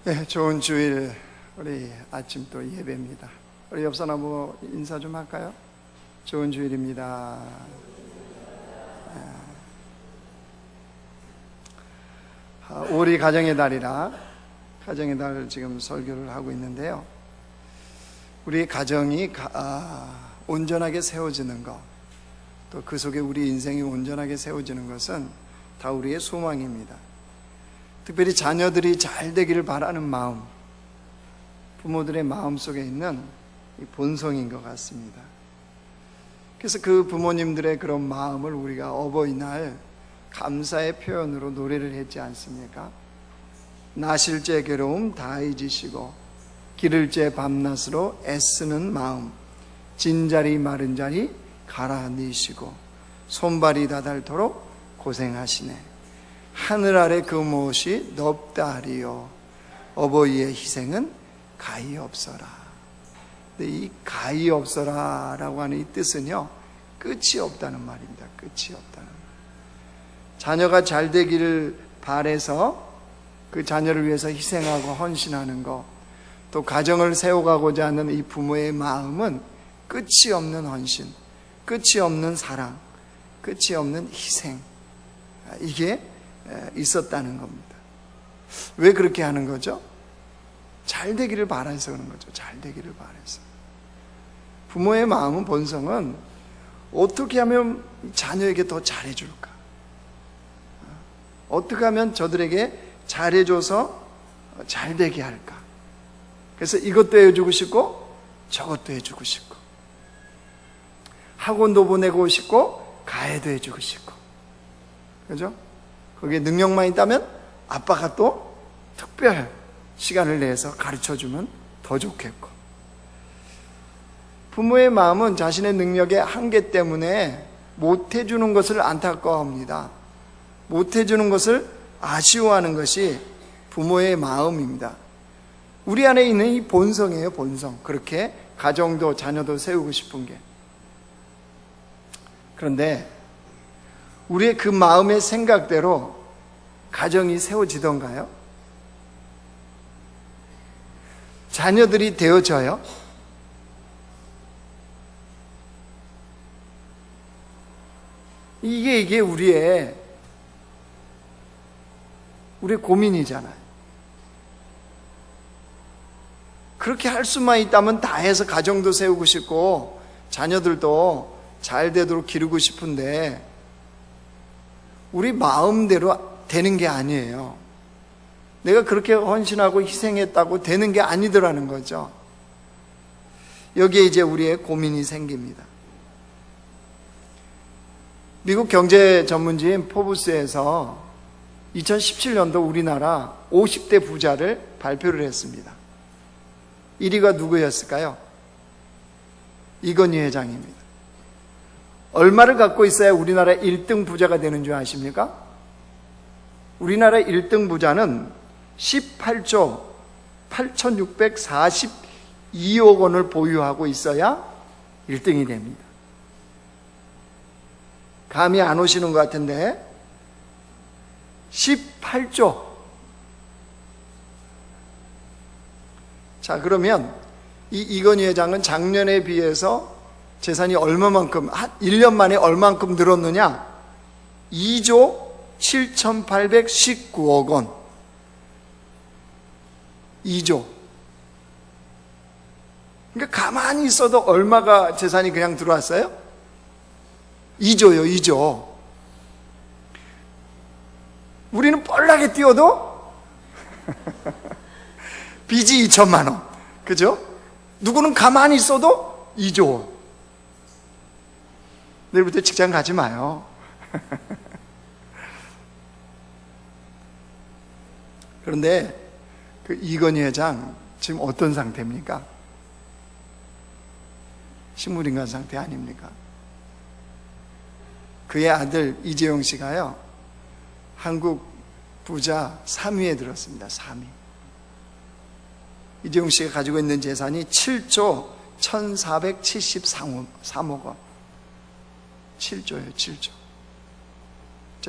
네, 좋은 주일 우리 아침 또 예배입니다. 우리 옆사람 인사 좀 할까요? 좋은 주일입니다. 우리 가정의 달이라 가정의 달 지금 설교를 하고 있는데요. 우리 가정이 온전하게 세워지는 것, 또 그 속에 우리 인생이 온전하게 세워지는 것은 다 우리의 소망입니다. 특별히 자녀들이 잘 되기를 바라는 마음, 부모들의 마음 속에 있는 본성인 것 같습니다. 그래서 그 부모님들의 그런 마음을 우리가 어버이날 감사의 표현으로 노래를 했지 않습니까? 나실 제 괴로움 다 잊으시고 기를 제 밤낮으로 애쓰는 마음, 진자리 마른 자리 갈아넣으시고 손발이 다닳도록 고생하시네. 하늘 아래 그 무엇이 넓다 하리요 어버이의 희생은 가히 없어라. 근데 이 가히 없어라 라고 하는 이 뜻은요, 끝이 없다는 말입니다. 끝이 없다는 말. 자녀가 잘 되기를 바라서 그 자녀를 위해서 희생하고 헌신하는 것, 또 가정을 세워가고자 하는 이 부모의 마음은 끝이 없는 헌신, 끝이 없는 사랑, 끝이 없는 희생, 이게 있었다는 겁니다. 왜 그렇게 하는 거죠? 잘 되기를 바라서 그런 거죠. 잘 되기를 바라서. 부모의 마음은, 본성은 어떻게 하면 자녀에게 더 잘해줄까? 어떻게 하면 저들에게 잘해줘서 잘 되게 할까? 그래서 이것도 해주고 싶고 저것도 해주고 싶고, 학원도 보내고 싶고 가해도 해주고 싶고, 그죠? 거기에 능력만 있다면 아빠가 또 특별 시간을 내서 가르쳐주면 더 좋겠고, 부모의 마음은 자신의 능력의 한계 때문에 못해주는 것을 안타까워합니다. 못해주는 것을 아쉬워하는 것이 부모의 마음입니다. 우리 안에 있는 이 본성이에요, 본성. 그렇게 가정도 자녀도 세우고 싶은 게. 그런데 우리의 그 마음의 생각대로 가정이 세워지던가요? 자녀들이 되어져요? 이게 우리의 고민이잖아요. 그렇게 할 수만 있다면 다 해서 가정도 세우고 싶고 자녀들도 잘 되도록 기르고 싶은데 우리 마음대로 되는 게 아니에요. 내가 그렇게 헌신하고 희생했다고 되는 게 아니더라는 거죠. 여기에 이제 우리의 고민이 생깁니다. 미국 경제 전문지인 포브스에서 2017년도 우리나라 50대 부자를 발표를 했습니다. 1위가 누구였을까요? 이건희 회장입니다. 얼마를 갖고 있어야 우리나라 1등 부자가 되는 줄 아십니까? 우리나라 1등 부자는 18조 8,642억 원을 보유하고 있어야 1등이 됩니다. 감이 안 오시는 것 같은데 18조. 자, 그러면 이 이건희 회장은 작년에 비해서 재산이 얼마만큼, 한 1년 만에 얼마만큼 늘었느냐? 2조 7,819억 원. 2조. 그러니까 가만히 있어도 얼마가 재산이 그냥 들어왔어요? 2조요, 2조. 우리는 뻘나게 뛰어도 빚이 2천만 원. 그죠? 누구는 가만히 있어도 2조 원. 내일부터 직장 가지 마요. 그런데 그 이건희 회장 지금 어떤 상태입니까? 식물인간 상태 아닙니까? 그의 아들 이재용 씨가요, 한국 부자 3위에 들었습니다. 3위. 이재용 씨가 가지고 있는 재산이 7조 1,473억 원. 7조예요, 7조.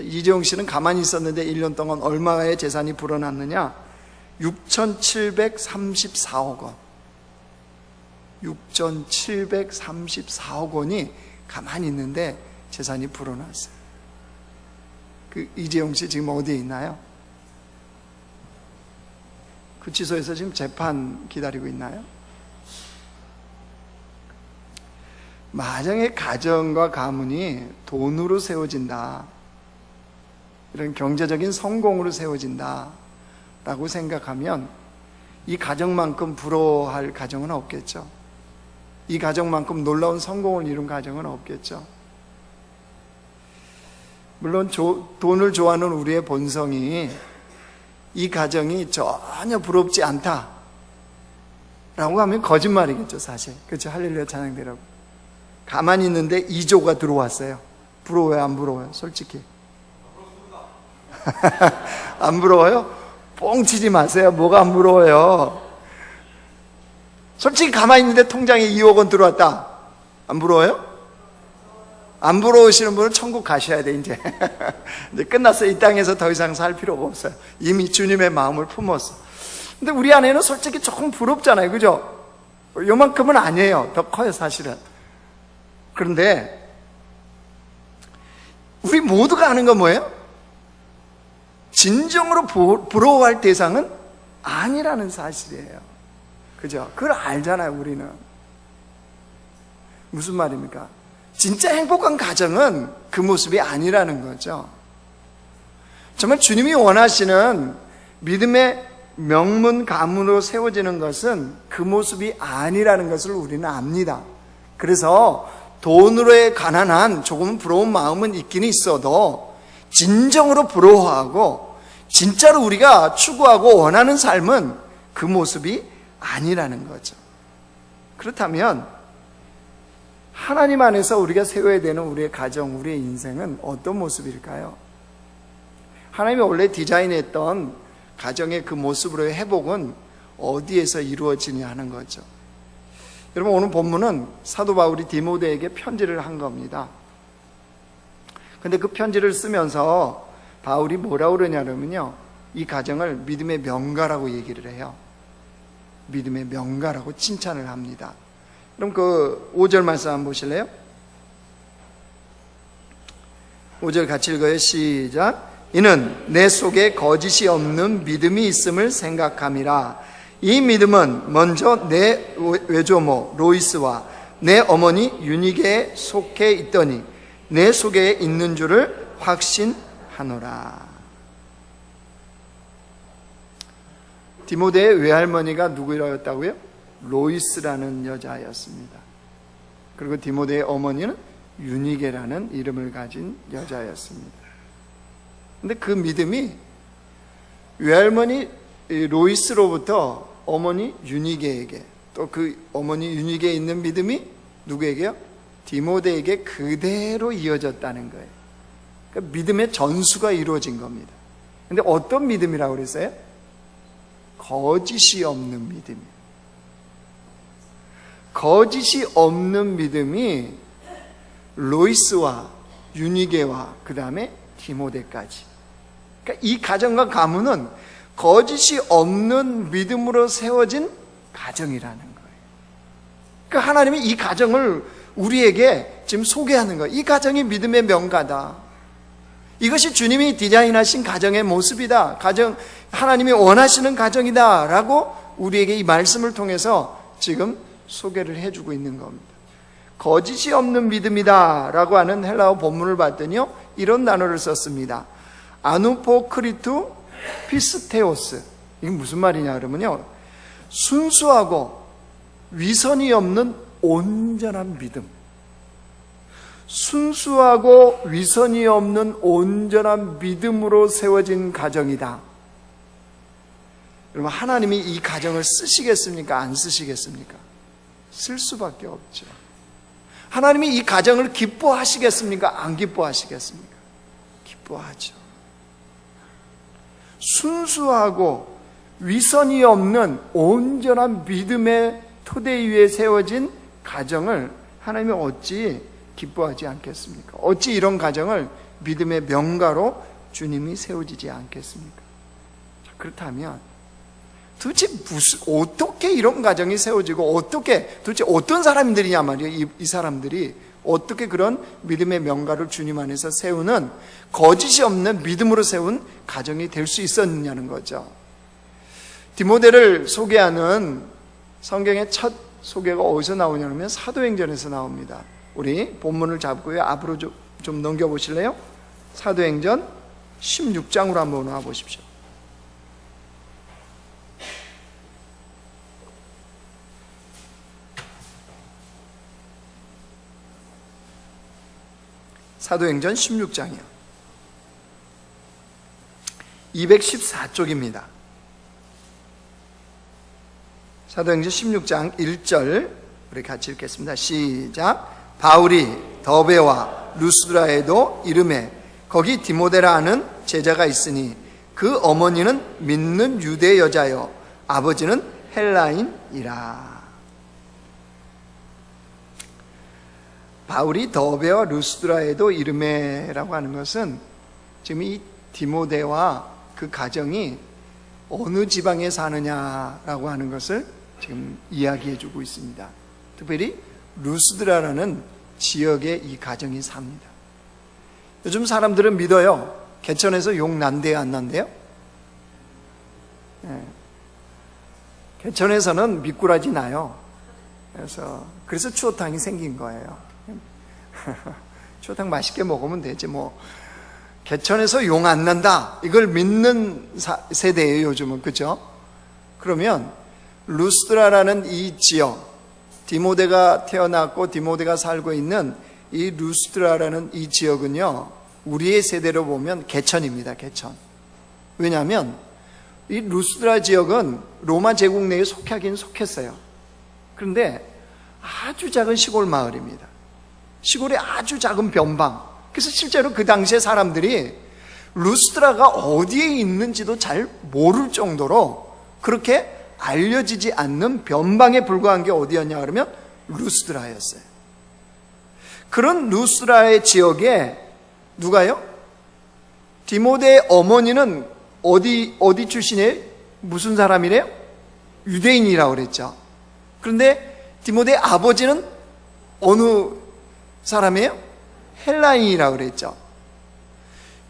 이재용 씨는 가만히 있었는데 1년 동안 얼마의 재산이 불어났느냐? 6,734억 원. 6,734억 원이 가만히 있는데 재산이 불어났어요. 이재용 씨 지금 어디에 있나요? 구치소에서 지금 재판 기다리고 있나요? 만약에 가정과 가문이 돈으로 세워진다, 이런 경제적인 성공으로 세워진다 라고 생각하면 이 가정만큼 부러워할 가정은 없겠죠. 이 가정만큼 놀라운 성공을 이룬 가정은 없겠죠. 물론 돈을 좋아하는 우리의 본성이 이 가정이 전혀 부럽지 않다 라고 하면 거짓말이겠죠, 사실. 그렇죠? 할렐루야 찬양대라고. 가만히 있는데 2조가 들어왔어요. 부러워요, 안 부러워요? 솔직히. 안 부러워요? 뻥치지 마세요. 뭐가 안 부러워요? 솔직히 가만히 있는데 통장에 2억 원 들어왔다. 안 부러워요? 안 부러우시는 분은 천국 가셔야 돼, 이제. 이제 끝났어요. 이 땅에서 더 이상 살 필요가 없어요. 이미 주님의 마음을 품었어. 근데 우리 안에는 솔직히 조금 부럽잖아요. 그죠? 요만큼은 아니에요. 더 커요, 사실은. 그런데 우리 모두가 아는 건 뭐예요? 진정으로 부러워할 대상은 아니라는 사실이에요. 그죠? 그걸 알잖아요, 우리는. 무슨 말입니까? 진짜 행복한 가정은 그 모습이 아니라는 거죠. 정말 주님이 원하시는 믿음의 명문 가문으로 세워지는 것은 그 모습이 아니라는 것을 우리는 압니다. 그래서 돈으로의 가난한 조금 부러운 마음은 있긴 있어도 진정으로 부러워하고 진짜로 우리가 추구하고 원하는 삶은 그 모습이 아니라는 거죠. 그렇다면 하나님 안에서 우리가 세워야 되는 우리의 가정, 우리의 인생은 어떤 모습일까요? 하나님이 원래 디자인했던 가정의 그 모습으로의 회복은 어디에서 이루어지냐 하는 거죠. 여러분, 오늘 본문은 사도 바울이 디모데에게 편지를 한 겁니다. 근데 그 편지를 쓰면서 바울이 뭐라고 그러냐면요, 이 가정을 믿음의 명가라고 얘기를 해요. 믿음의 명가라고 칭찬을 합니다. 그럼 그 5절 말씀 한번 보실래요? 5절 같이 읽어요. 시작. 이는 내 속에 거짓이 없는 믿음이 있음을 생각함이라. 이 믿음은 먼저 내 외조모 로이스와 내 어머니 유니게에 속해 있더니 내 속에 있는 줄을 확신하노라. 디모데의 외할머니가 누구였다고요? 로이스라는 여자였습니다. 그리고 디모데의 어머니는 유니게라는 이름을 가진 여자였습니다. 근데 그 믿음이 외할머니 로이스로부터 어머니 유니게에게, 또 그 어머니 유니게에 있는 믿음이 누구에게요? 디모데에게 그대로 이어졌다는 거예요. 그러니까 믿음의 전수가 이루어진 겁니다. 근데 어떤 믿음이라고 그랬어요? 거짓이 없는 믿음이에요. 거짓이 없는 믿음이 로이스와 유니게와 그 다음에 디모데까지. 그러니까 이 가정과 가문은 거짓이 없는 믿음으로 세워진 가정이라는 거예요. 그러니까 하나님이 이 가정을 우리에게 지금 소개하는 거예요. 이 가정이 믿음의 명가다. 이것이 주님이 디자인하신 가정의 모습이다. 하나님이 원하시는 가정이다 라고 우리에게 이 말씀을 통해서 지금 소개를 해주고 있는 겁니다. 거짓이 없는 믿음이다 라고 하는 헬라어 본문을 봤더니요, 이런 단어를 썼습니다. 아누포크리투 피스테오스. 이게 무슨 말이냐 그러면요, 순수하고 위선이 없는 온전한 믿음. 순수하고 위선이 없는 온전한 믿음으로 세워진 가정이다. 여러분, 하나님이 이 가정을 쓰시겠습니까? 안 쓰시겠습니까? 쓸 수밖에 없죠. 하나님이 이 가정을 기뻐하시겠습니까? 안 기뻐하시겠습니까? 기뻐하죠. 순수하고 위선이 없는 온전한 믿음의 토대 위에 세워진 가정을 하나님이 어찌 기뻐하지 않겠습니까? 어찌 이런 가정을 믿음의 명가로 주님이 세워지지 않겠습니까? 그렇다면 도대체 어떻게 이런 가정이 세워지고 도대체 어떤 사람들이냐 말이에요. 이 사람들이 어떻게 그런 믿음의 명가를 주님 안에서 세우는 거짓이 없는 믿음으로 세운 가정이 될 수 있었느냐는 거죠. 디모데를 소개하는 성경의 첫 소개가 어디서 나오냐면 사도행전에서 나옵니다. 우리 본문을 잡고요. 앞으로 좀 넘겨보실래요? 사도행전 16장으로 한번 와보십시오. 사도행전 16장이요. 214쪽입니다. 사도행전 16장 1절 우리 같이 읽겠습니다. 시작. 바울이 더베와 루스드라에도 이름에 거기 디모데라 하는 제자가 있으니 그 어머니는 믿는 유대 여자여 아버지는 헬라인이라. 바울이 더베와 루스드라에도 이름에라고 하는 것은 지금 이 디모데와 그 가정이 어느 지방에 사느냐라고 하는 것을 지금 이야기해 주고 있습니다. 특별히 루스드라라는 지역에 이 가정이 삽니다. 요즘 사람들은 믿어요. 개천에서 용 난대요, 안 난대요? 네. 개천에서는 미꾸라지 나요. 그래서 추어탕이 생긴 거예요. 추어탕 맛있게 먹으면 되지 뭐. 개천에서 용 안 난다, 이걸 믿는 세대예요 요즘은. 그죠? 그러면 루스드라라는 이 지역, 디모데가 태어났고 디모데가 살고 있는 이 루스드라라는 이 지역은요, 우리의 세대로 보면 개천입니다. 개천. 왜냐하면 이 루스드라 지역은 로마 제국 내에 속하긴 속했어요. 그런데 아주 작은 시골 마을입니다. 시골의 아주 작은 변방. 그래서 실제로 그 당시에 사람들이 루스드라가 어디에 있는지도 잘 모를 정도로 그렇게 알려지지 않는 변방에 불과한 게 어디였냐 그러면 루스드라였어요. 그런 루스드라의 지역에 누가요? 디모데의 어머니는 어디 출신이에요? 무슨 사람이래요? 유대인이라고 그랬죠. 그런데 디모데의 아버지는 어느 사람이에요? 헬라인이라고 그랬죠.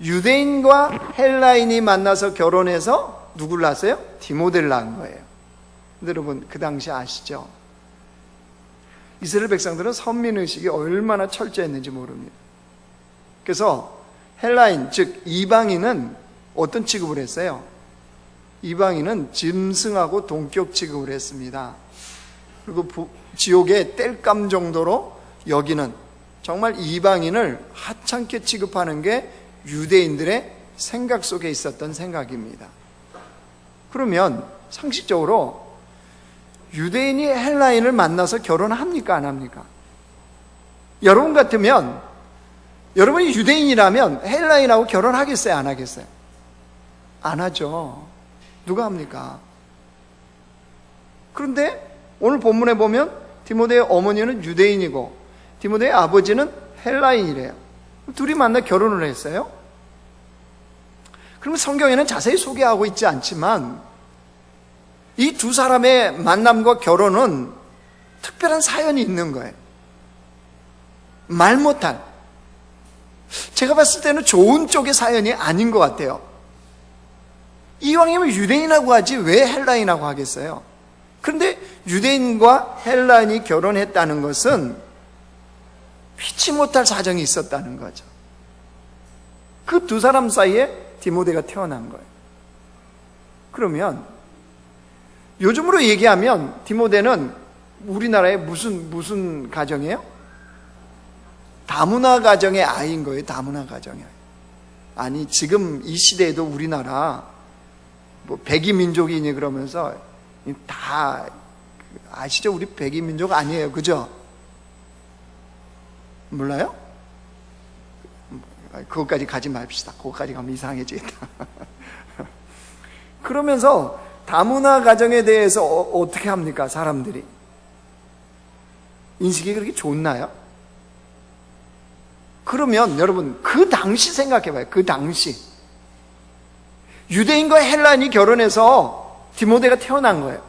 유대인과 헬라인이 만나서 결혼해서 누굴 낳았어요? 디모데를 낳은 거예요. 근데 여러분 그 당시 아시죠? 이스라엘 백성들은 선민의식이 얼마나 철저했는지 모릅니다. 그래서 헬라인, 즉 이방인은 어떤 취급을 했어요? 이방인은 짐승하고 동격 취급을 했습니다. 그리고 지옥의 땔감 정도로 여기는, 정말 이방인을 하찮게 취급하는 게 유대인들의 생각 속에 있었던 생각입니다. 그러면 상식적으로 유대인이 헬라인을 만나서 결혼합니까? 안 합니까? 여러분 같으면, 여러분이 유대인이라면 헬라인하고 결혼하겠어요? 안 하겠어요? 안 하죠. 누가 합니까? 그런데 오늘 본문에 보면 디모데의 어머니는 유대인이고 디모데의 아버지는 헬라인이래요. 둘이 만나 결혼을 했어요. 그러면 성경에는 자세히 소개하고 있지 않지만 이 두 사람의 만남과 결혼은 특별한 사연이 있는 거예요. 말 못할, 제가 봤을 때는 좋은 쪽의 사연이 아닌 것 같아요. 이왕이면 유대인이라고 하지 왜 헬라인이라고 하겠어요? 그런데 유대인과 헬라인이 결혼했다는 것은 피치 못할 사정이 있었다는 거죠. 그 두 사람 사이에 디모데가 태어난 거예요. 그러면 요즘으로 얘기하면 디모데는 우리나라의 무슨 가정이에요? 다문화 가정의 아이인 거예요. 다문화 가정의 아이. 아니 지금 이 시대에도 우리나라 뭐 백이민족이니 그러면서 다 아시죠? 우리 백이민족 아니에요. 그죠? 몰라요? 그것까지 가지 맙시다. 그것까지 가면 이상해지겠다. 그러면서 다문화 가정에 대해서 어떻게 합니까? 사람들이 인식이 그렇게 좋나요? 그러면 여러분 그 당시 생각해봐요. 그 당시 유대인과 헬라인이 결혼해서 디모데가 태어난 거예요.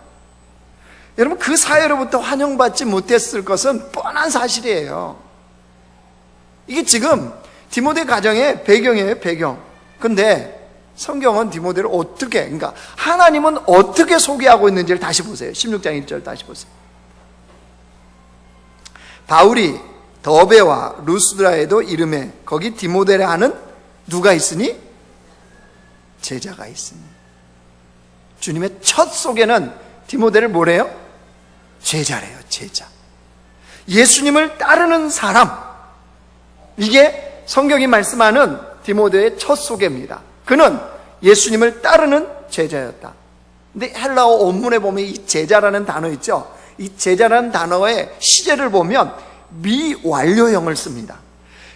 여러분, 그 사회로부터 환영받지 못했을 것은 뻔한 사실이에요. 이게 지금 디모데 가정의 배경이에요, 배경. 근데 성경은 디모데를 어떻게, 그러니까 하나님은 어떻게 소개하고 있는지를 다시 보세요. 16장 1절 다시 보세요. 바울이 더베와 루스드라에도 이름에 거기 디모데라 하는 누가 있으니? 제자가 있으니. 주님의 첫 소개는 디모데를 뭐래요? 제자래요, 제자. 예수님을 따르는 사람. 이게 성경이 말씀하는 디모데의 첫 소개입니다. 그는 예수님을 따르는 제자였다. 근데 헬라어 원문에 보면 이 제자라는 단어 있죠? 이 제자라는 단어의 시제를 보면 미완료형을 씁니다.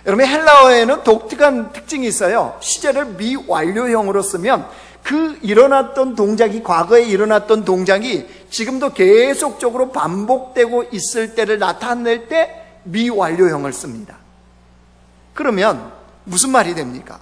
여러분, 헬라어에는 독특한 특징이 있어요. 시제를 미완료형으로 쓰면 그 일어났던 동작이, 과거에 일어났던 동작이 지금도 계속적으로 반복되고 있을 때를 나타낼 때 미완료형을 씁니다. 그러면 무슨 말이 됩니까?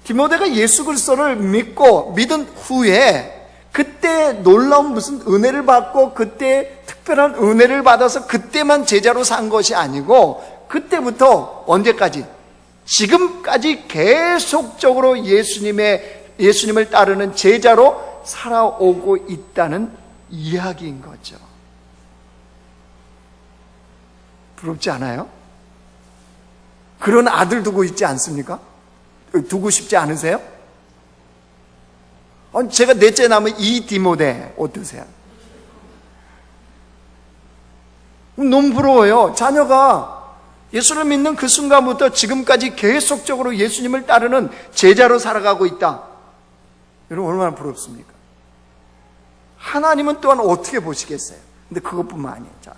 디모데가 예수 그리스도를 믿은 후에 그때 놀라운 무슨 은혜를 받고 그때 특별한 은혜를 받아서 그때만 제자로 산 것이 아니고 그때부터 언제까지? 지금까지 계속적으로 예수님을 따르는 제자로 살아오고 있다는 이야기인 거죠. 부럽지 않아요? 그런 아들 두고 있지 않습니까? 두고 싶지 않으세요? 제가 넷째 남은 이 디모데 어떠세요? 너무 부러워요. 자녀가 예수를 믿는 그 순간부터 지금까지 계속적으로 예수님을 따르는 제자로 살아가고 있다. 여러분, 얼마나 부럽습니까? 하나님은 또한 어떻게 보시겠어요? 근데 그것뿐만 아니에요. 자,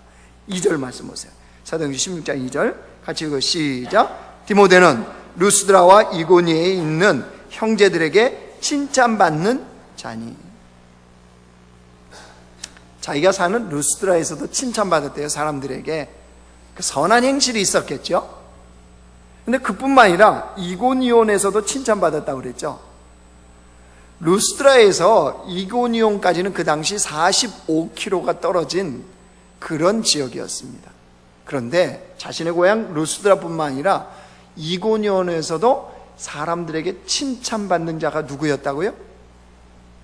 2절 말씀 보세요. 사도행전 16장 2절 같이 읽어 시작. 디모데는 루스드라와 이고니에 있는 형제들에게 칭찬받는 자니. 자기가 사는 루스드라에서도 칭찬받았대요. 사람들에게. 선한 행실이 있었겠죠. 근데 그뿐만 아니라 이고니온에서도 칭찬받았다고 그랬죠. 루스드라에서 이고니온까지는 그 당시 45km가 떨어진 그런 지역이었습니다. 그런데 자신의 고향 루스드라뿐만 아니라 이고니온에서도 사람들에게 칭찬받는 자가 누구였다고요?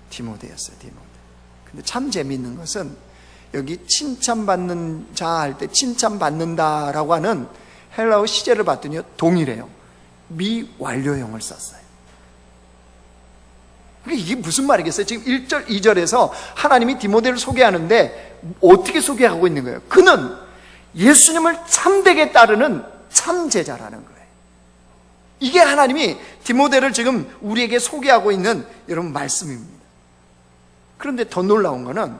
디모데였어요, 디모데. 근데 참 재미있는 것은 여기 칭찬받는 자 할 때 칭찬받는다라고 하는 헬라어 시제를 봤더니 동일해요. 미완료형을 썼어요. 그러니까 이게 무슨 말이겠어요? 지금 1절, 2절에서 하나님이 디모데를 소개하는데 어떻게 소개하고 있는 거예요? 그는 예수님을 참되게 따르는 참제자라는 거예요. 이게 하나님이 디모데를 지금 우리에게 소개하고 있는 여러분 말씀입니다. 그런데 더 놀라운 거는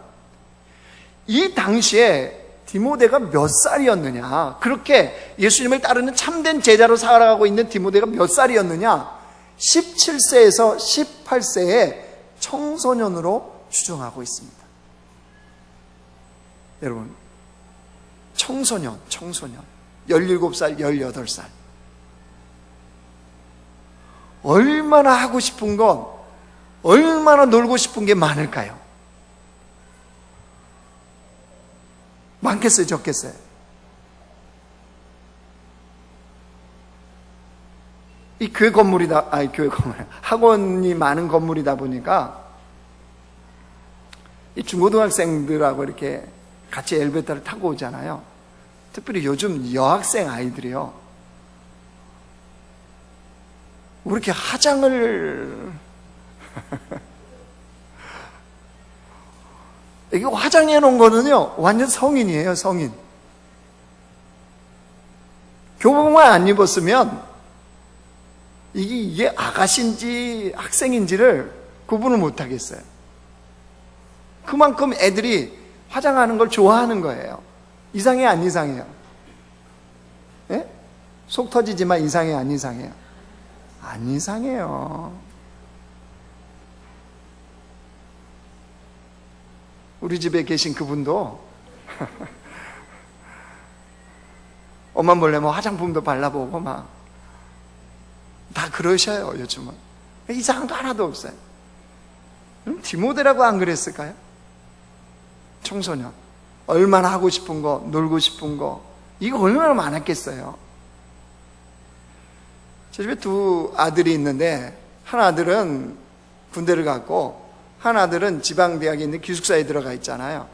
이 당시에 디모데가 몇 살이었느냐, 그렇게 예수님을 따르는 참된 제자로 살아가고 있는 디모데가 몇 살이었느냐, 17세에서 18세의 청소년으로 추정하고 있습니다. 여러분, 청소년 17살, 18살 얼마나 하고 싶은 건, 얼마나 놀고 싶은 게 많을까요? 많겠어요, 적겠어요? 이 교회 건물이다, 학원이 많은 건물이다 보니까 이 중고등학생들하고 이렇게 같이 엘리베이터를 타고 오잖아요. 특별히 요즘 여학생 아이들이요, 왜 이렇게 화장을 이게 화장해 놓은 거는요, 완전 성인이에요, 성인. 교복만 안 입었으면 이게 아가씨인지 학생인지를 구분을 못 하겠어요. 그만큼 애들이 화장하는 걸 좋아하는 거예요. 이상해요, 안 이상해요? 예? 속 터지지만 이상해요, 안 이상해요? 안 이상해요. 우리 집에 계신 그분도 엄마 몰래 뭐 화장품도 발라보고 막 다 그러셔요, 요즘은. 이상한 거 하나도 없어요. 그럼 디모데라고 안 그랬을까요? 청소년. 얼마나 하고 싶은 거, 놀고 싶은 거, 이거 얼마나 많았겠어요. 제 집에 두 아들이 있는데, 한 아들은 군대를 갔고, 한 아들은 지방대학에 있는 기숙사에 들어가 있잖아요.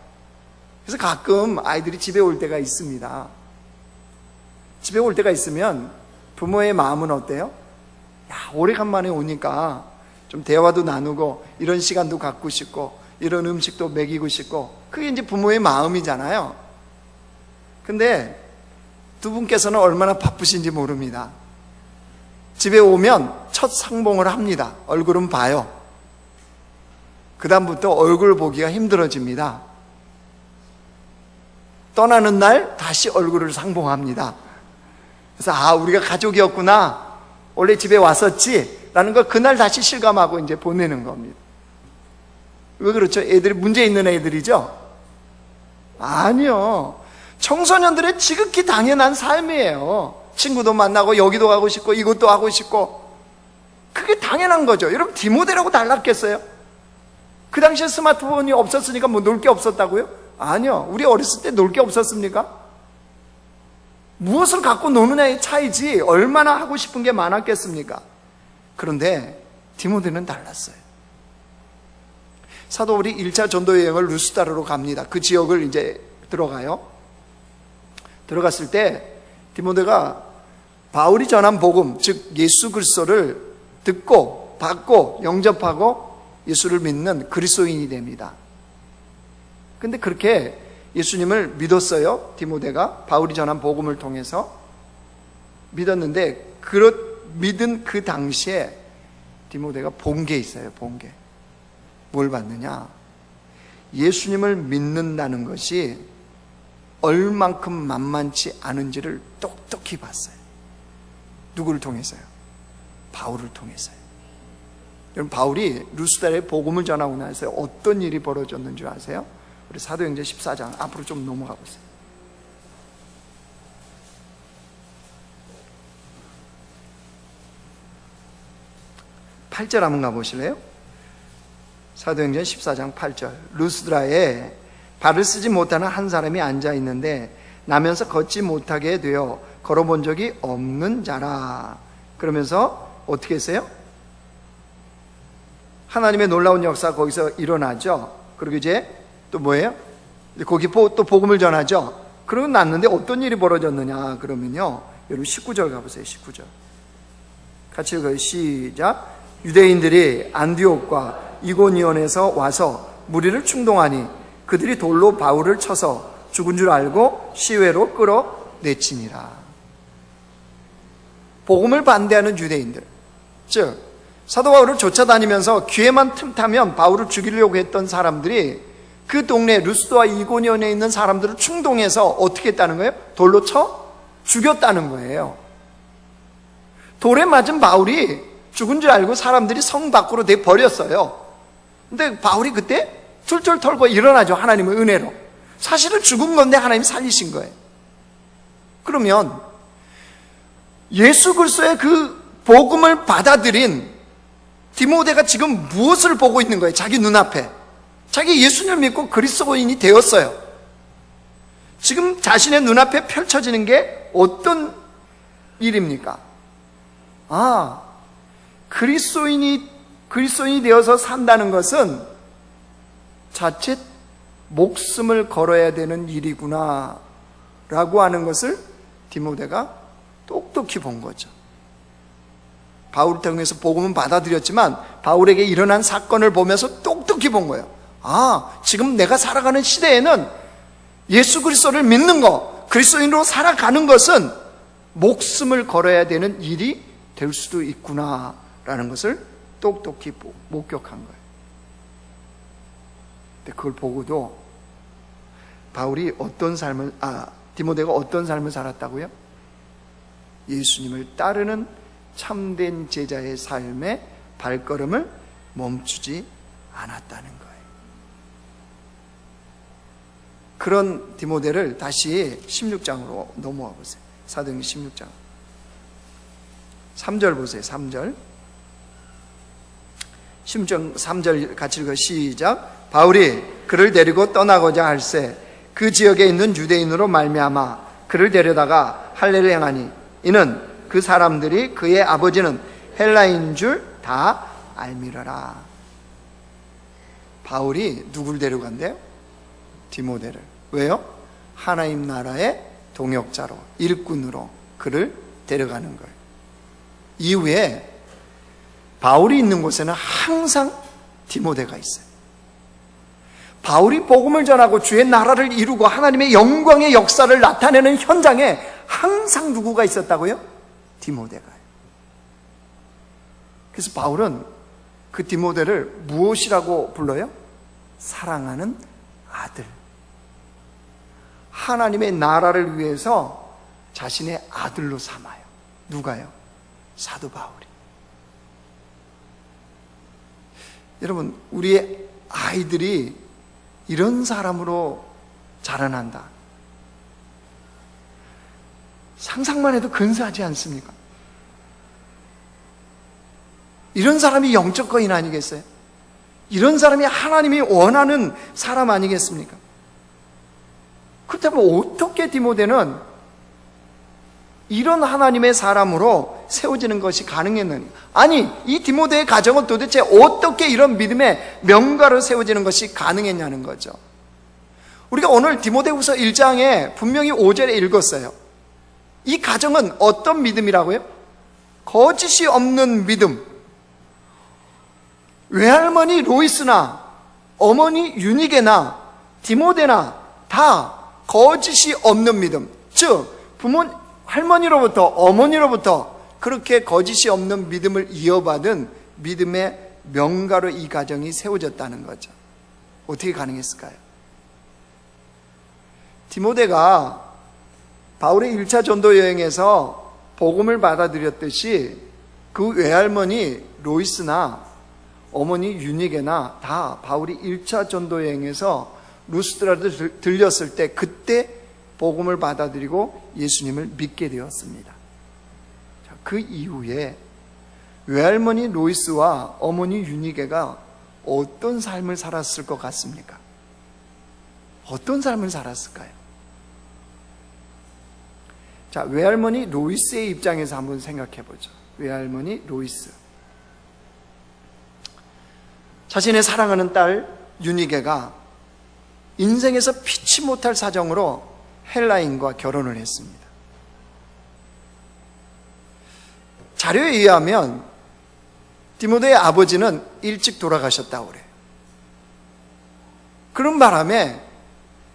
그래서 가끔 아이들이 집에 올 때가 있습니다. 집에 올 때가 있으면 부모의 마음은 어때요? 야, 오래간만에 오니까 좀 대화도 나누고 이런 시간도 갖고 싶고 이런 음식도 먹이고 싶고, 그게 이제 부모의 마음이잖아요. 근데 두 분께서는 얼마나 바쁘신지 모릅니다. 집에 오면 첫 상봉을 합니다. 얼굴은 봐요. 그 다음부터 얼굴 보기가 힘들어집니다. 떠나는 날 다시 얼굴을 상봉합니다. 그래서 우리가 가족이었구나, 원래 집에 왔었지 라는 걸 그날 다시 실감하고 이제 보내는 겁니다. 왜 그렇죠? 애들이 문제 있는 애들이죠? 아니요. 청소년들의 지극히 당연한 삶이에요. 친구도 만나고 여기도 가고 싶고 이것도 하고 싶고, 그게 당연한 거죠. 여러분, 디모데라고 달랐겠어요? 그 당시에 스마트폰이 없었으니까 뭐 놀 게 없었다고요? 아니요. 우리 어렸을 때 놀 게 없었습니까? 무엇을 갖고 노느냐의 차이지 얼마나 하고 싶은 게 많았겠습니까? 그런데 디모데는 달랐어요. 사도 바울이 1차 전도 여행을 루스다르로 갑니다. 그 지역을 이제 들어가요. 들어갔을 때 디모데가 바울이 전한 복음, 즉 예수 그리스도를 듣고 받고 영접하고 예수를 믿는 그리스도인이 됩니다. 근데 그렇게 예수님을 믿었어요. 디모데가 바울이 전한 복음을 통해서 믿었는데, 믿은 그 당시에 디모데가 본 게 있어요. 본 게. 뭘 봤느냐? 예수님을 믿는다는 것이 얼만큼 만만치 않은지를 똑똑히 봤어요. 누구를 통해서요? 바울을 통해서요. 여러분, 바울이 루스다르에 복음을 전하고 나서 어떤 일이 벌어졌는 줄 아세요? 우리 사도행전 14장 앞으로 좀 넘어가고 있어요. 8절 한번 가보실래요? 사도행전 14장 8절. 루스드라에 발을 쓰지 못하는 한 사람이 앉아 있는데 나면서 걷지 못하게 되어 걸어본 적이 없는 자라. 그러면서 어떻게 했어요? 하나님의 놀라운 역사가 거기서 일어나죠. 그리고 이제 또 뭐예요? 거기 또 복음을 전하죠. 그러고 났는데 어떤 일이 벌어졌느냐 그러면요, 여러분 19절 가보세요. 19절 같이 읽어요. 시작. 유대인들이 안디옥과 이고니온에서 와서 무리를 충동하니 그들이 돌로 바울을 쳐서 죽은 줄 알고 시외로 끌어내치니라. 복음을 반대하는 유대인들, 즉 사도 바울을 쫓아다니면서 기회만 틈타면 바울을 죽이려고 했던 사람들이 그 동네 루스드와 이고니온에 있는 사람들을 충동해서 어떻게 했다는 거예요? 돌로 쳐 죽였다는 거예요. 돌에 맞은 바울이 죽은 줄 알고 사람들이 성 밖으로 내버렸어요. 근데 바울이 그때 툴툴 털고 일어나죠. 하나님의 은혜로. 사실은 죽은 건데 하나님이 살리신 거예요. 그러면 예수 그리스도의 그 복음을 받아들인 디모데가 지금 무엇을 보고 있는 거예요? 자기 눈앞에. 자기 예수님을 믿고 그리스도인이 되었어요. 지금 자신의 눈앞에 펼쳐지는 게 어떤 일입니까? 그리스도인이 되어서 산다는 것은 자칫 목숨을 걸어야 되는 일이구나 라고 하는 것을 디모데가 똑똑히 본 거죠. 바울을 통해서 복음은 받아들였지만 바울에게 일어난 사건을 보면서 똑똑히 본 거예요. 지금 내가 살아가는 시대에는 예수 그리스도를 믿는 것, 그리스도인으로 살아가는 것은 목숨을 걸어야 되는 일이 될 수도 있구나 라는 것을 똑똑히 목격한 거예요. 근데 그걸 보고도 디모데가 어떤 삶을 살았다고요? 예수님을 따르는 참된 제자의 삶의 발걸음을 멈추지 않았다는 거예요. 그런 디모데를 다시 16장으로 넘어와 보세요. 사도행전 16장 3절 보세요. 3절 16장 3절 같이 읽어 시작. 바울이 그를 데리고 떠나고자 할새 그 지역에 있는 유대인으로 말미암아 그를 데려다가 할례를 행하니 이는 그 사람들이 그의 아버지는 헬라인 줄 다 알미러라. 바울이 누굴 데려간대요? 디모데를. 왜요? 하나님 나라의 동역자로, 일꾼으로 그를 데려가는 거예요. 이후에 바울이 있는 곳에는 항상 디모데가 있어요. 바울이 복음을 전하고 주의 나라를 이루고 하나님의 영광의 역사를 나타내는 현장에 항상 누구가 있었다고요? 디모데가요. 그래서 바울은 그 디모데를 무엇이라고 불러요? 사랑하는 아들. 하나님의 나라를 위해서 자신의 아들로 삼아요. 누가요? 사도 바울이. 여러분, 우리의 아이들이 이런 사람으로 자라난다. 상상만 해도 근사하지 않습니까? 이런 사람이 영적 거인 아니겠어요? 이런 사람이 하나님이 원하는 사람 아니겠습니까? 그렇다면 어떻게 디모데는 이런 하나님의 사람으로 세워지는 것이 가능했느냐? 아니, 이 디모데의 가정은 도대체 어떻게 이런 믿음의 명가로 세워지는 것이 가능했냐는 거죠. 우리가 오늘 디모데후서 1장에 분명히 5절에 읽었어요. 이 가정은 어떤 믿음이라고요? 거짓이 없는 믿음. 외할머니 로이스나 어머니 유니게나 디모데나 다 거짓이 없는 믿음. 즉 할머니로부터 어머니로부터 그렇게 거짓이 없는 믿음을 이어받은 믿음의 명가로 이 가정이 세워졌다는 거죠. 어떻게 가능했을까요? 디모데가 바울의 1차 전도 여행에서 복음을 받아들였듯이 그 외할머니 로이스나 어머니 유니게나 다 바울이 1차 전도 여행에서 루스드라를 들렸을 때 그때 복음을 받아들이고 예수님을 믿게 되었습니다. 그 이후에 외할머니 로이스와 어머니 유니게가 어떤 삶을 살았을 것 같습니까? 어떤 삶을 살았을까요? 자, 외할머니 로이스의 입장에서 한번 생각해 보죠. 외할머니 로이스. 자신의 사랑하는 딸 유니게가 인생에서 피치 못할 사정으로 헬라인과 결혼을 했습니다. 자료에 의하면 디모데의 아버지는 일찍 돌아가셨다고 그래요. 그런 바람에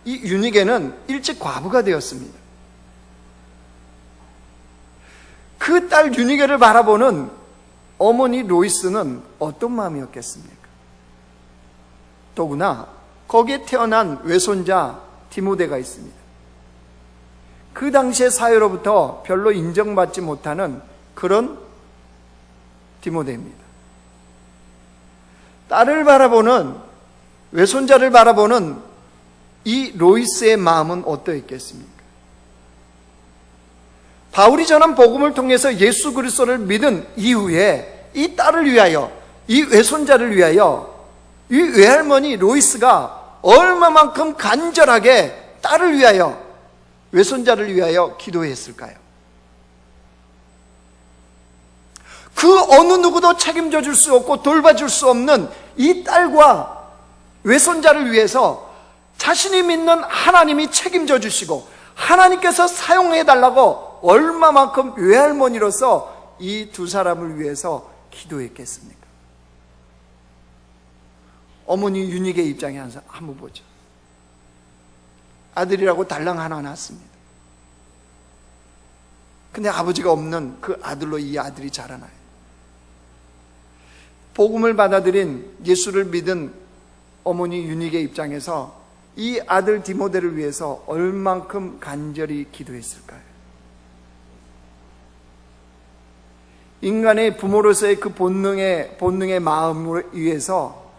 이 유니게는 일찍 과부가 되었습니다. 그 딸 유니게를 바라보는 어머니 로이스는 어떤 마음이었겠습니까? 더구나 거기에 태어난 외손자 디모데가 있습니다. 그 당시의 사회로부터 별로 인정받지 못하는 그런 디모데입니다. 딸을 바라보는, 외손자를 바라보는 이 로이스의 마음은 어떠했겠습니까? 바울이 전한 복음을 통해서 예수 그리스도를 믿은 이후에 이 딸을 위하여, 이 외손자를 위하여 이 외할머니 로이스가 얼마만큼 간절하게 딸을 위하여, 외손자를 위하여 기도했을까요? 그 어느 누구도 책임져 줄 수 없고 돌봐줄 수 없는 이 딸과 외손자를 위해서 자신이 믿는 하나님이 책임져 주시고 하나님께서 사용해 달라고 얼마만큼 외할머니로서 이 두 사람을 위해서 기도했겠습니까? 어머니 유니게 입장에 한번 보죠. 아들이라고 달랑 하나 낳았습니다. 근데 아버지가 없는 그 아들로 이 아들이 자라나요. 복음을 받아들인 예수를 믿은 어머니 유니게 입장에서 이 아들 디모데를 위해서 얼만큼 간절히 기도했을까요? 인간의 부모로서의 그 본능의 마음을 위해서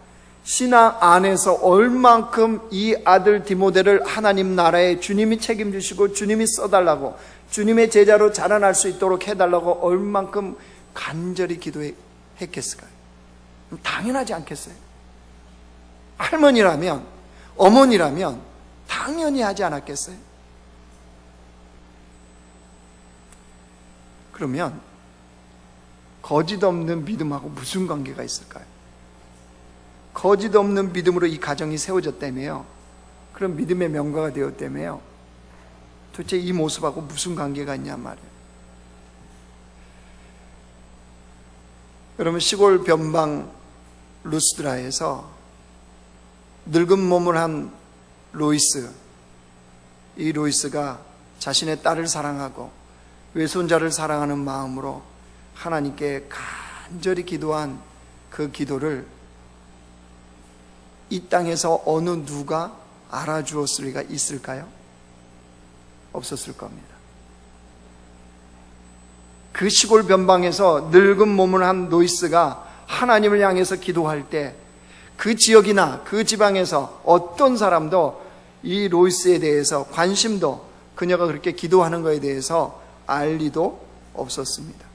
신앙 안에서 얼만큼 이 아들 디모데를 하나님 나라에 주님이 책임지시고 주님이 써달라고, 주님의 제자로 자라날 수 있도록 해달라고 얼만큼 간절히 기도했겠을까요? 당연하지 않겠어요? 할머니라면, 어머니라면 당연히 하지 않았겠어요? 그러면 거짓 없는 믿음하고 무슨 관계가 있을까요? 거짓 없는 믿음으로 이 가정이 세워졌다며요. 그런 믿음의 명가가 되었다며요. 도대체 이 모습하고 무슨 관계가 있냐 말이에요. 여러분, 시골 변방 루스드라에서 늙은 몸을 한 로이스, 이 로이스가 자신의 딸을 사랑하고 외손자를 사랑하는 마음으로 하나님께 간절히 기도한 그 기도를 이 땅에서 어느 누가 알아주었을 리가 있을까요? 없었을 겁니다. 그 시골 변방에서 늙은 몸을 한 로이스가 하나님을 향해서 기도할 때 그 지역이나 그 지방에서 어떤 사람도 이 로이스에 대해서 관심도, 그녀가 그렇게 기도하는 것에 대해서 알 리도 없었습니다.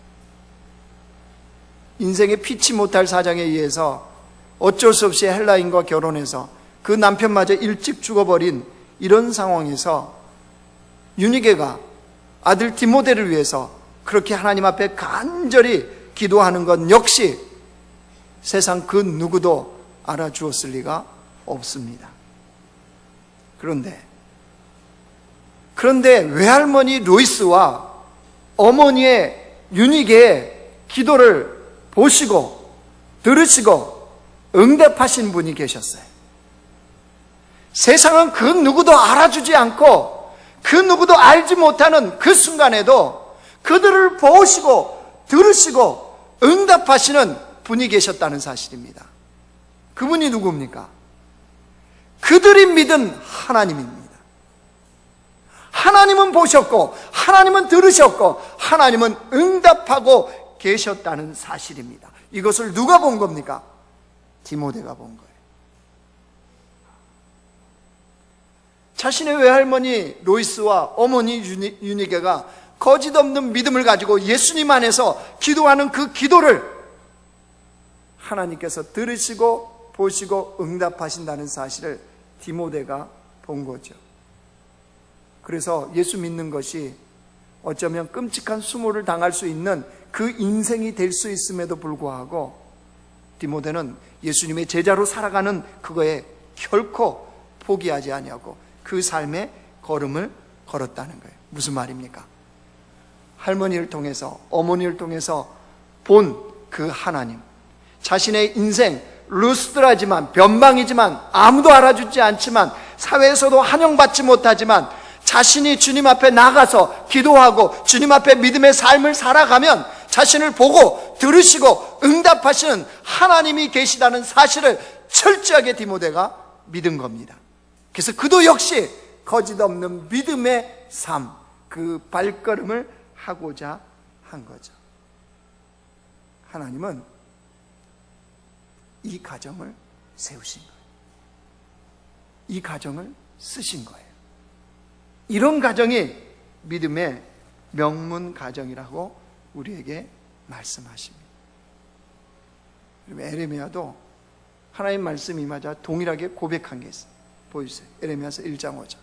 인생의 피치 못할 사정에 의해서 어쩔 수 없이 헬라인과 결혼해서 그 남편마저 일찍 죽어버린 이런 상황에서 유니게가 아들 디모데를 위해서 그렇게 하나님 앞에 간절히 기도하는 것 역시 세상 그 누구도 알아주었을 리가 없습니다. 그런데 외할머니 로이스와 어머니의 유니게의 기도를 보시고 들으시고 응답하신 분이 계셨어요. 세상은 그 누구도 알아주지 않고 그 누구도 알지 못하는 그 순간에도 그들을 보시고 들으시고 응답하시는 분이 계셨다는 사실입니다. 그분이 누굽니까? 그들이 믿은 하나님입니다. 하나님은 보셨고 하나님은 들으셨고 하나님은 응답하고 계셨다는 사실입니다. 이것을 누가 본 겁니까? 디모데가 본 거예요. 자신의 외할머니 로이스와 어머니 유니게가 거짓 없는 믿음을 가지고 예수님 안에서 기도하는 그 기도를 하나님께서 들으시고 보시고 응답하신다는 사실을 디모데가 본 거죠. 그래서 예수 믿는 것이 어쩌면 끔찍한 수모를 당할 수 있는 그 인생이 될 수 있음에도 불구하고 디모데는 예수님의 제자로 살아가는 그거에 결코 포기하지 아니하고 그 삶의 걸음을 걸었다는 거예요. 무슨 말입니까? 할머니를 통해서 어머니를 통해서 본 그 하나님, 자신의 인생 루스드라지만 변방이지만 아무도 알아주지 않지만 사회에서도 환영받지 못하지만 자신이 주님 앞에 나가서 기도하고 주님 앞에 믿음의 삶을 살아가면 자신을 보고 들으시고 응답하시는 하나님이 계시다는 사실을 철저하게 디모데가 믿은 겁니다. 그래서 그도 역시 거짓 없는 믿음의 삶, 그 발걸음을 하고자 한 거죠. 하나님은 이 가정을 세우신 거예요. 이 가정을 쓰신 거예요. 이런 가정이 믿음의 명문 가정이라고 우리에게 말씀하십니다. 에레미야도 하나님 말씀이 임하자 동일하게 고백한 게 있어요. 보여주세요. 에레미야서 1장 5절.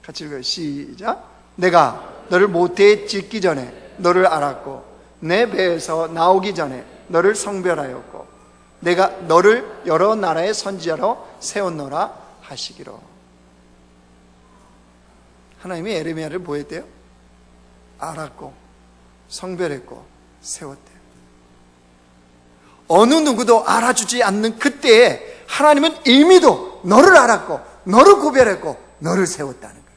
같이 읽어요. 시작. 내가 너를 모태에 짓기 전에 너를 알았고 내 배에서 나오기 전에 너를 성별하였고 내가 너를 여러 나라의 선지자로 세웠노라 하시기로. 하나님이 에레미야를 뭐 했대요? 알았고 성별했고 세웠대요. 어느 누구도 알아주지 않는 그때에 하나님은 이미도 너를 알았고 너를 구별했고 너를 세웠다는 거예요.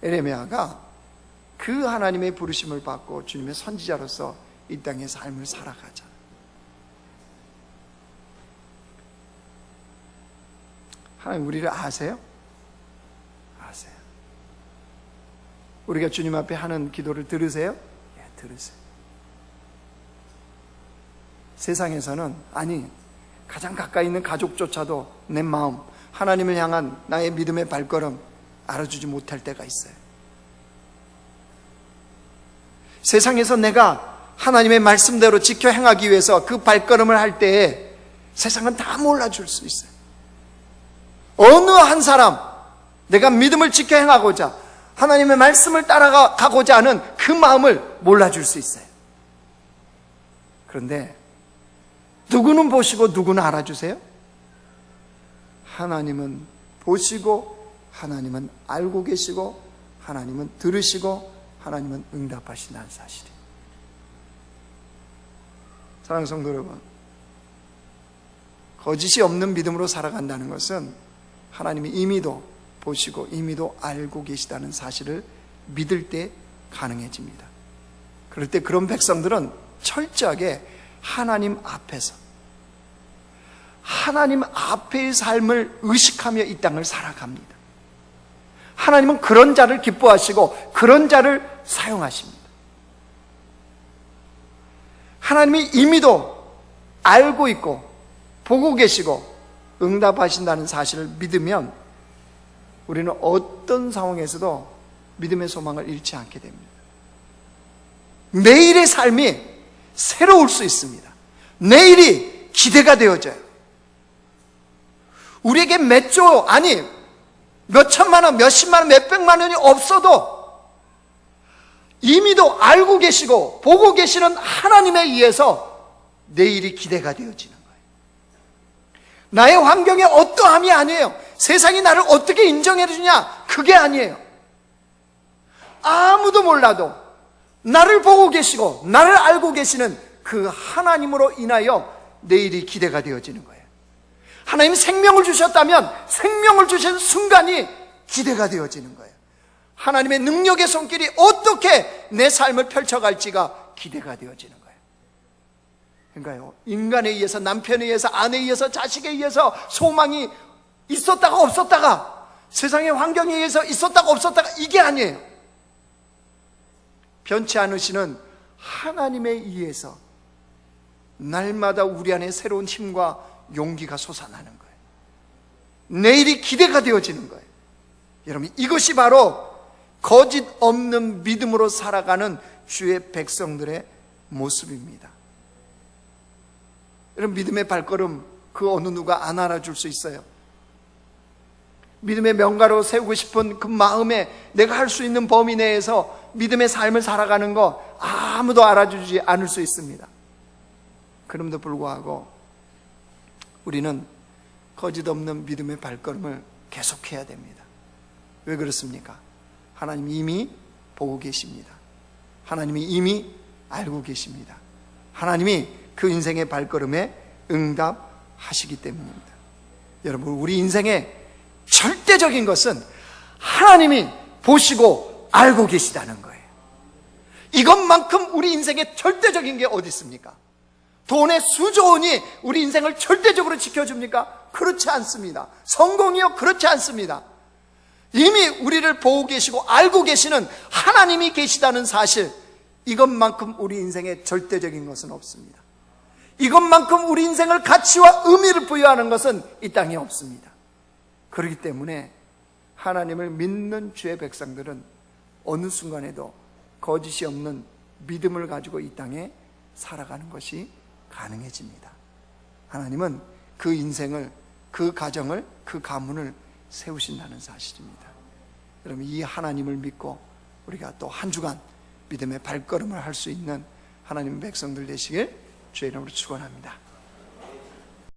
에레미야가 그 하나님의 부르심을 받고 주님의 선지자로서 이 땅의 삶을 살아가자. 하나님 우리를 아세요? 아세요. 우리가 주님 앞에 하는 기도를 들으세요? 예, 들으세요. 세상에서는 아니 가장 가까이 있는 가족조차도 내 마음, 하나님을 향한 나의 믿음의 발걸음 알아주지 못할 때가 있어요. 세상에서 내가 하나님의 말씀대로 지켜 행하기 위해서 그 발걸음을 할 때에 세상은 다 몰라줄 수 있어요. 어느 한 사람, 내가 믿음을 지켜 행하고자 하나님의 말씀을 따라가고자 하는 그 마음을 몰라줄 수 있어요. 그런데 누구는 보시고 누구는 알아주세요? 하나님은 보시고, 하나님은 알고 계시고, 하나님은 들으시고, 하나님은 응답하신다는 사실이에요. 사랑하는 성도 여러분, 거짓이 없는 믿음으로 살아간다는 것은 하나님이 이미도 보시고 이미도 알고 계시다는 사실을 믿을 때 가능해집니다. 그럴 때 그런 백성들은 철저하게 하나님 앞에서, 하나님 앞의 삶을 의식하며 이 땅을 살아갑니다. 하나님은 그런 자를 기뻐하시고 그런 자를 사용하십니다. 하나님이 이미도 알고 있고 보고 계시고 응답하신다는 사실을 믿으면 우리는 어떤 상황에서도 믿음의 소망을 잃지 않게 됩니다. 내일의 삶이 새로울 수 있습니다. 내일이 기대가 되어져요. 우리에게 몇 조, 아니 몇 천만 원, 몇 십만 원, 몇 백만 원이 없어도 이미도 알고 계시고 보고 계시는 하나님에 의해서 내일이 기대가 되어지는 거예요. 나의 환경의 어떠함이 아니에요. 세상이 나를 어떻게 인정해 주냐, 그게 아니에요. 아무도 몰라도 나를 보고 계시고 나를 알고 계시는 그 하나님으로 인하여 내일이 기대가 되어지는 거예요. 하나님 생명을 주셨다면 생명을 주신 순간이 기대가 되어지는 거예요. 하나님의 능력의 손길이 어떻게 내 삶을 펼쳐갈지가 기대가 되어지는 거예요. 그러니까요, 인간에 의해서, 남편에 의해서, 아내에 의해서, 자식에 의해서 소망이 있었다가 없었다가, 세상의 환경에 의해서 있었다가 없었다가, 이게 아니에요. 변치 않으시는 하나님에 의해서 날마다 우리 안에 새로운 힘과 용기가 솟아나는 거예요. 내일이 기대가 되어지는 거예요. 여러분, 이것이 바로 거짓 없는 믿음으로 살아가는 주의 백성들의 모습입니다. 여러분, 믿음의 발걸음 그 어느 누가 안 알아줄 수 있어요. 믿음의 명가로 세우고 싶은 그 마음에 내가 할 수 있는 범위 내에서 믿음의 삶을 살아가는 거 아무도 알아주지 않을 수 있습니다. 그럼에도 불구하고 우리는 거짓 없는 믿음의 발걸음을 계속해야 됩니다. 왜 그렇습니까? 하나님이 이미 보고 계십니다. 하나님이 이미 알고 계십니다. 하나님이 그 인생의 발걸음에 응답하시기 때문입니다. 여러분, 우리 인생의 절대적인 것은 하나님이 보시고 알고 계시다는 거예요. 이것만큼 우리 인생에 절대적인 게 어디 있습니까? 돈의 수조원이 우리 인생을 절대적으로 지켜줍니까? 그렇지 않습니다. 성공이요? 그렇지 않습니다. 이미 우리를 보고 계시고 알고 계시는 하나님이 계시다는 사실, 이것만큼 우리 인생에 절대적인 것은 없습니다. 이것만큼 우리 인생을 가치와 의미를 부여하는 것은 이 땅에 없습니다. 그렇기 때문에 하나님을 믿는 주의 백성들은 어느 순간에도 거짓이 없는 믿음을 가지고 이 땅에 살아가는 것이 가능해집니다. 하나님은 그 인생을, 그 가정을, 그 가문을 세우신다는 사실입니다. 여러분, 이 하나님을 믿고 우리가 또 한 주간 믿음의 발걸음을 할 수 있는 하나님의 백성들 되시길 주의 이름으로 축원합니다.